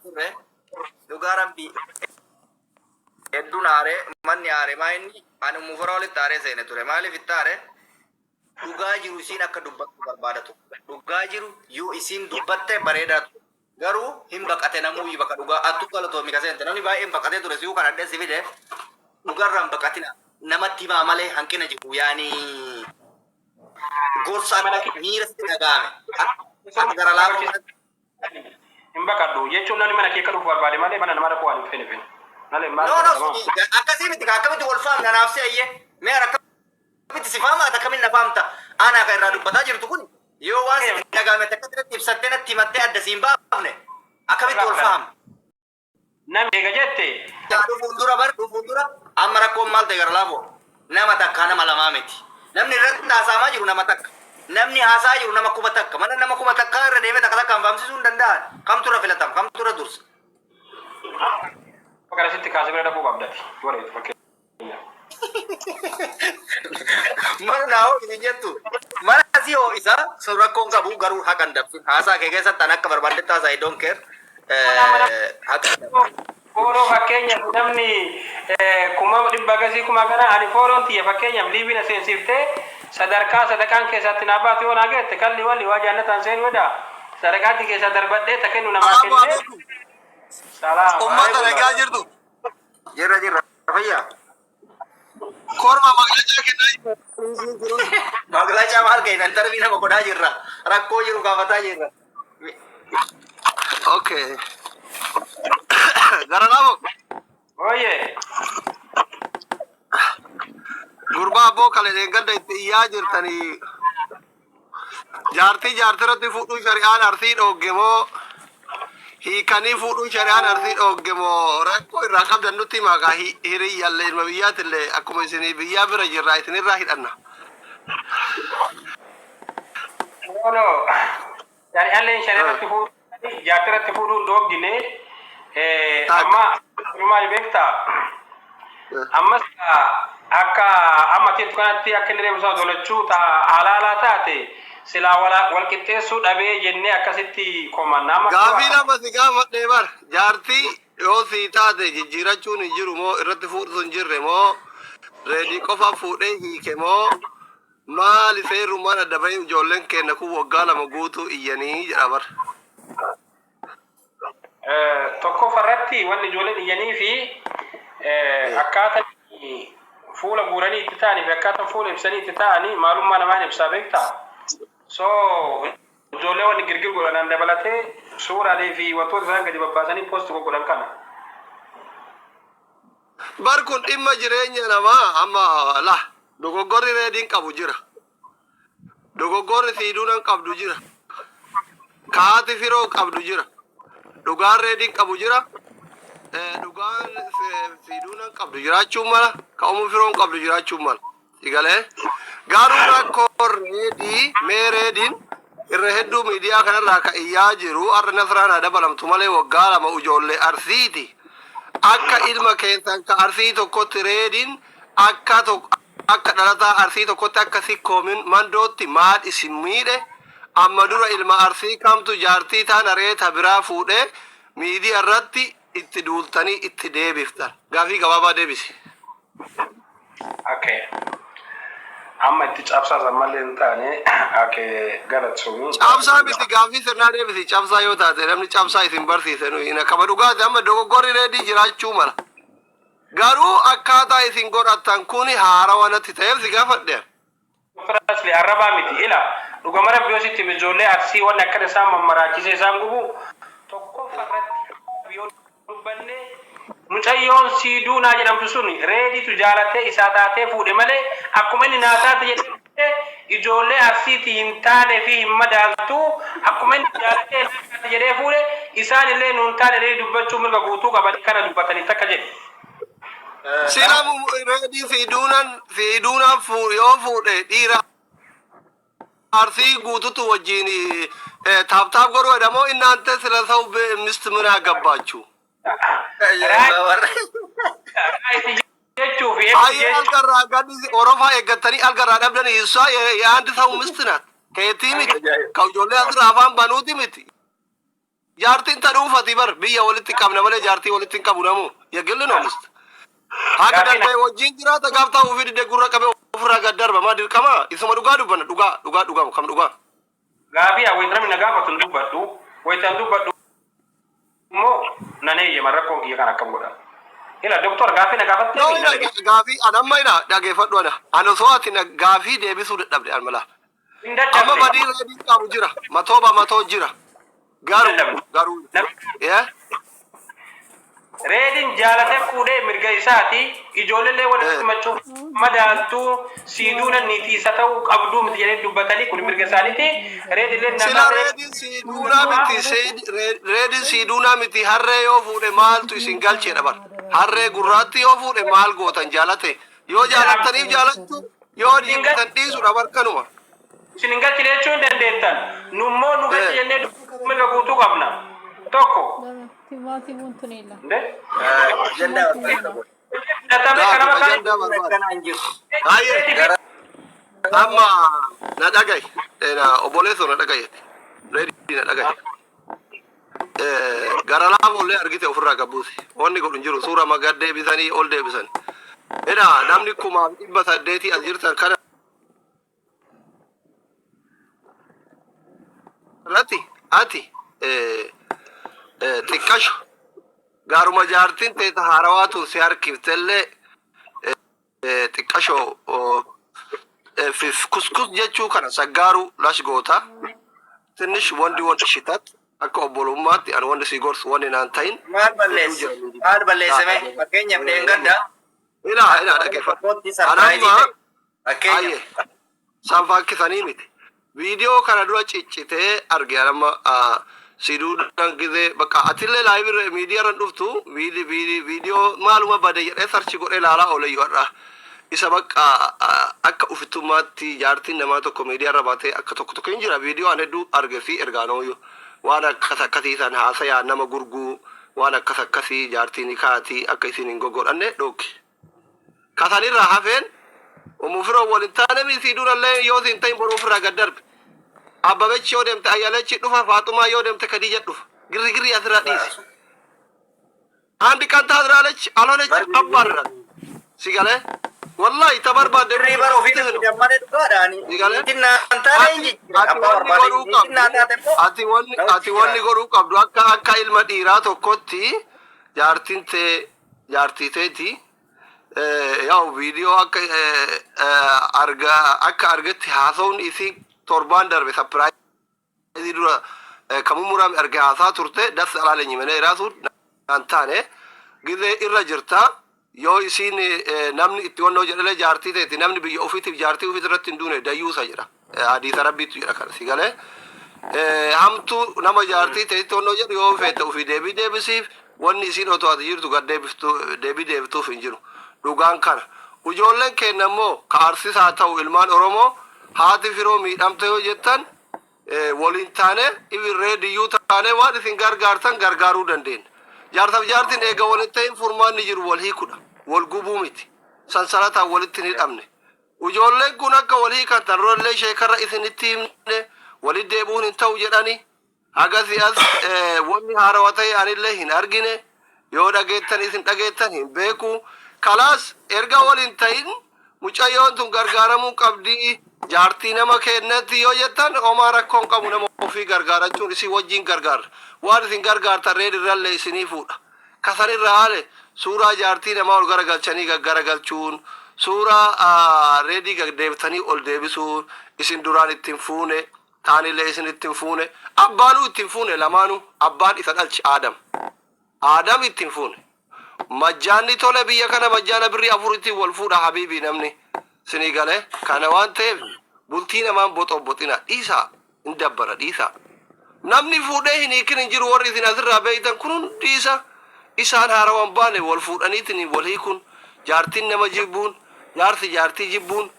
turre dhugaa rabbii hedduun aaree manni aaree maa inni ani mufara walitti aaree seene ture maaliif itti aaree dhugaa jiru isiin akka dubbattu barbaadatu dhugaa jiru yoo isiin dubbatte bareedaatu garuu hin baqate namuu bakka dhugaa attu galatoomi kaseente namni baay'een baqatee ture si'uu kan addeessi fide dhugaarraan baqatina namatti himaa malee hanqina jiru yaani gorsa miira sitti dhaga'ame akka gara laafuu hin baqadhu jechuun namni mana kee akka dhufu barbaade malee mana nama rakkoo waan hin fene malee maal akkasii miti akkamitti wal faamna naaf se'ayye mee akkamitti si faama akkamitti na faamta ana akka irraa dubbataa jirtu kun yoo waan si dhaga'ame akkatti ibsattee natti himattee adda siin baafne akkamitti wal faamna namni eega jette dhufuun dura amma rakkoon maal ta'e gara laafoo nama takka nama lamaa miti namni irratti haasa'amaa jiru nama takka namni haasaa jiru nama kuma takka mana nama kuma takka irra deemee takka takkaan faamsisuu hin danda'an kamtu irra filatama kamtu irra dursa fakkaata sitti kaasee bira dafuu qabdati wareetu fakkeenya mana naa'oo isin jettu mana asii hoo isa sun rakkoon qabu garuu haqa hin dabsin haasaa kee keessatti an akka barbaaddetti haasaa I don't care haqa hin dabsin fooloo fakkeenyaaf namni kuma dhibba gasii kuma kana ani fooloon tiyya fakkeenyaaf liibina seensiftee sadarkaa sadaqaan keessatti naa baatu yoo naa geette kalli walli waa jaannataan seen wada sadaqaatti keessa darbadhee ta kennu namaa kennee salaam ummata nagaa jirtu jirra fayyaa korma maglachaa kennaa maglachaa maal kennan darbii nama godhaa jirra rakkoo jiru gaafataa jirra okay gara laabo oye gurbaa abboo kale gadda itti iyyaa jirtanii jaartirratti fuudhuu shari'aan arsii dhoogge moo hiikanii fuudhuu shari'aan arsii dhoogge moo rakkoo irraa qabdan nutti himaa hiriyyallee ilma biyyaatillee akkuma isinii biyyaa bira jirraa isinirraa hidhanna no shari'aalleen shari'aatti fuudhuu jaartirratti fuudhuun dhoogine amma maal beektaa ammas akka ammatiin kanatti akka inni reemusaa dolachuu halaalaa taate silaa wal qixxeessuu dhabee jennee akkasitti komannaa gaafii lama si gaafadhee bar jaartii yoo sii taate jijjiirachuun hin jiru moo irratti fuudhutu hin jirre moo reedii qofa fuudhee hiike moo maali seerummaan adda bahee ijoolleen keenya kun waggaa lama guutuu iyyanii jedha bar tokkoffarratti wanni ijoolleen iyyanii fi akkaataa fuula guuranii itti ta'anii fi akkaataa fuula ibsanii itti ta'anii maalummaa namaan ibsaa beektaa so ijoollee wanni girgir godhanan dabalatee suuraalee fi wantoota isaan gadi babbaasanii poosti godhan kana bar kun dhimma jireenya namaa amma la dogoggorri reediin qabu jira dogoggorri siiduunan qabdu jira kaati firoo qabdu jira dhugaan reediin qabu jira dhugaan siiduunan qabdu jiraachuun mala ka'umu firoon qabdu jiraachuun mala sigalee garuu rakkoo reedii mee reediin irra hedduu miidiyaa kanarraa ka iyyaa jiru har'a nasraanaa dabalamtu malee waggaa lama ijoollee arsiiti akka ilma keessan ka arsii tokkotti reediin akka dhalataa arsii tokkotti akka sikkoomin mandootti maal isin miidhe amma dura ilma arsii kamtu jaartii taan areeta biraa fuudhee miidiyaa irratti itti duultanii itti deebiftan gaafii gabaabaa deebisi. Okay. Amma itti cabsaa sammallee hin taane galatoomi. Cabsaa miti gaafii sirnaa deebisi cabsaa yoo taate namni cabsaa isin barsiise nuyi kama dhugaati amma dogoggorri reedii jiraachuu mala. Garuu akkaataa isin godhattan kuni haarawaa natti ta'eef si gaafadhe. Firasli arrabaa miti ila dhugama rabbi yoo sitti ijoollee arsii wanni akka isaan mammaraachise isaan gubu tokkoffarratti yoo dubbanne mucayyoon siiduunaa jedhamtu sun reeditu jaalatee isaa taatee fuudhe malee akkuma inni naa taate jedhamte ijoollee arsiitii hin taane fi hin madaaltu akkuma inni jaalatee jedhee fuudhe isaan illee nuun taane reedii dubbachuu mirga guutuu qaban kana dubbatanii takka jedhe. Silamu reedii siiduunaan yoo fuudhe dhiira arsii guututu wajjin taaptaap godhu jedhamoo innaante sila sau mist ምን አገባችሁ አይ አልቀራ ጋዲ ኦሮፋ የገተኒ አልቀራ ደብደን ይሷ የአንድ ሰው ምስት ናት ከየቲም ከጆሌ አስራ አፋን ባኑቲ ምት jaartiin ta dhuunfati bar biyya walitti qabna malee jaartii walitti hin qabu namu yagilli no mist haga darbee wajjin jiraata gaaftaa ofii didde gurra qabee ofirraa gad darba maa dirqama isuma dhugaa dubbanna dhugaa kam dhugaa Gaafii awwaalami nagaa fatun dubbadhu waytaan dubbadhu immoo nanee marrakkoon kiyya kan akkam godha. Ila doktor gaafii nagaa fattee no gaafii anamma ina dhageeffadhu ana osoo ati gaafii deebisuu dadhabde an mala amma badii reedii qabu jira matoo jira garuu Reedin jaalate fuudhee mirga isaati ijoollee walitti machuuf madaaltuu siiduuna niitiisa ta'uu qabduu miti jedhee dubbatanii kun mirga isaaniiti reedillee sila reedin siiduunaa miti harree yoo fuudhe maaltu isin galcheedha bar harree gurraatti yoo fuudhe maal gootan jaalate yoo jaalattaniif jaalattu yoo dhiisan dhiisudha bar kanuma isin hin galchine jechuun dandeettan nummoo nu galchi jennee mirga guutuu qabna tokko Timothy Tunela. Amma na dhagay obboleessoo na dhagay reedii na dhagay gara laafollee argite ofirraa qabbuusi wanni godhu hin jiru suura magad deebisanii ol deebisan namni 800 as jirtan kana irratti ati xiqqasho gaaruma jaartiin teeta haarawaatu si harkiftellee xiqqasho kuskus jechuu kana saggaaru lash goota tinnish wandi shitat akka obbolummaatti an wandi si gorsu wandi naan ta'in maal balleessame fakkeenyaaf dheengadda ila dhageeffadhu anamma san faakkisanii miti viidiyoo kana dura ciccitee arge anamma siduudhaan gisee bakka atillee laayivii miidiyaarran dhuftu viidiyoo maaluma bade jedhee sarchi godhee ilaalaa ooleyyuu har'a isa bakka akka ufittummaatti jaartiin namaa tokko miidiyaarra baatee akka tokko hin jira viidiyoo an hedduu arge fi ergaanooyyuu waan akkas akkasiisan haasayaa nama gurguu waan akkas akkasii jaartiin kaatii akka isin hin goggodhanne dhooki kasanirraa hafeen umufiroo waliin taane siduudhallee yoo siin ta'in boruufirraa gad darbe Abbabechi yoo deemte Ayyalechi dhufa Faaxumaa yoo deemte Khadija dhufa girgirri asirraa dhiisi andi kan taasiraalechi alolechi abbarra sigale wallahi tabarbaadde dirrii bara ofii dammane dhugaadhaani tinnaan taane inji abbaa barbaade ati wanni godhuu qabdu akka ilma dhiiraa tokkotti jaartii teeti yaa'u viidiyoo akka argetti haasawun isii torban darbe surprise dura kamumuram arge haasaa turte das alaalenyi mene iraasu antane gize irra jirta yoo isin namni itti wannoo jedhale jaartii teeti namni biyya ofiitiif jaartii ofiit irratti hin duune dayyuusa jedha hadiisa rabbiitu jedha kana sigale hamtu nama jaartii teeti wannoo jedhu yoo feete ofii deebisiif wanni isin otoo ati jirtu gad deebituuf hin jiru dhugaan kana ujoolleen kenna immoo ka arsisaa ta'u ilmaan oromoo haati firoo miidhamte yoo jettan waliin taane ibirree diyyuu taane waan isin gargaartan gargaaruu dandeenya. Jaartaaf jaartiin eega waliin ta'in furmaanni jiru wal hiikudha. Wal gubuu miti. Sansalataan walitti hin hidhamne. Ujoolleen kun akka wal hiikan tanroollee sheekarra isinitti himne walit deebuun hin ta'u jedhani. Agasi as wanni haarawaa ta'e anillee hin argine yoo dhageettan isin dhageettan hin beeku. Kalaas erga waliin ta'in mucayyoon tun gargaaramuu qabdi. Jaartii nama kennatti yoo jettan homaa rakkoon qabu nama ofii gargaarachuun isin wajjin gargaara waan isin gargaartan reedirrallee isinii fuudha kasanirra haale suuraa jaartii namaa ol garagalchanii gaggaragalchuun suuraa reedii gagdeebitanii ol deebisuun isin duraan ittiin fuune taanillee isin ittiin fuune abbaanuu ittiin fuune lamaanuu abbaan isa dhalchi aadam ittiin fuune majjaanni tole biyya kana majjaana birrii afuritti wal fuudha habiibii namni sinii galee kana waan ta'eef bultii namaan boxina dhiisaa hin dabbara dhiisaa namni fuudhee hin hiikin hin jiru warri isin asirraa beeytan kun hundi isaan haarawaan baane wal fuudhaniitiin wal hiikun jaartiin nama jibbuun jaartii jibbuun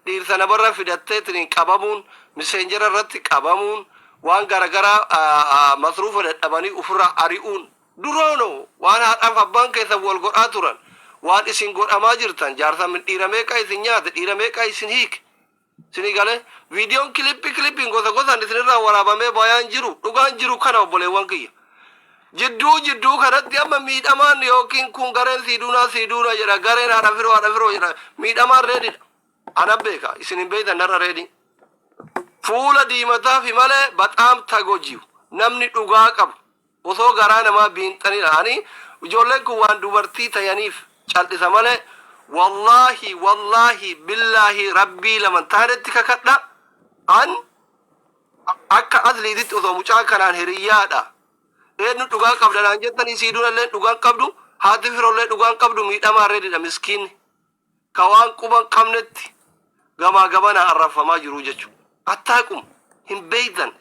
dhiirsa namarra fidatteetiin qabamuun miseenjara irratti qabamuun waan garagaraa masruufa dadhabanii ofirraa ari'uun duroono waan haadhaaf abbaan keessa wal godhaa turan waan isin godhamaa jirtan jaarsa min dhiira meeqa isin nyaate dhiira meeqa isin hiike sini gale viidiyoon kilippiin gosa gosaan isinirraa waraabamee bayaan jiru dhugaan jiru kana obboleewwan kiyya jidduu kanatti amma miidhamaan yookiin kun gareen siiduuna jedha gareen haadha firoo jedha miidhamaan reedidha ana beeka isin hin beektan narra reedi fuula diimataa fi malee baxaam tagojiu namni dhugaa qabu osoo garaa namaa biinxanidha ani ijoolleen kun waan dubartii tayaniif cal'isa malee wallahi billaahi rabbii laman taanetti kakadha an akka asliititti osoo mucaa kanaan hiriyyaadha eenyu dhugaa qabda naan jettanii siiduunallee dhugaan qabdu haati firoollee dhugaan qabdu miidhamaa reedidha miskiinni ka waan quban qabnetti gamaa gabana arrafamaa jiru jechuudha attaaqum hin beeytan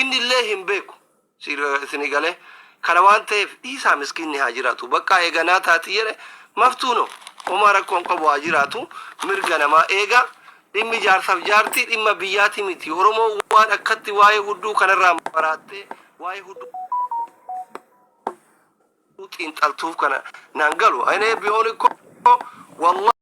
inni illee hin beeku isinii galee kana waan ta'eef dhiisaa miskiinni haa jiraatu bakka eeganaa taati jedhe maftuuno homaa rakkoon qabu haa jiraatu mirga namaa eega dhimmi jaarsaaf jaartii dhimma biyyaati miti oromoo waan akkatti waa'ee hudduu kanarraa baraattee waa'ee hudduu xiinxaltuuf kana naan galu aynee bihoon ikko wallah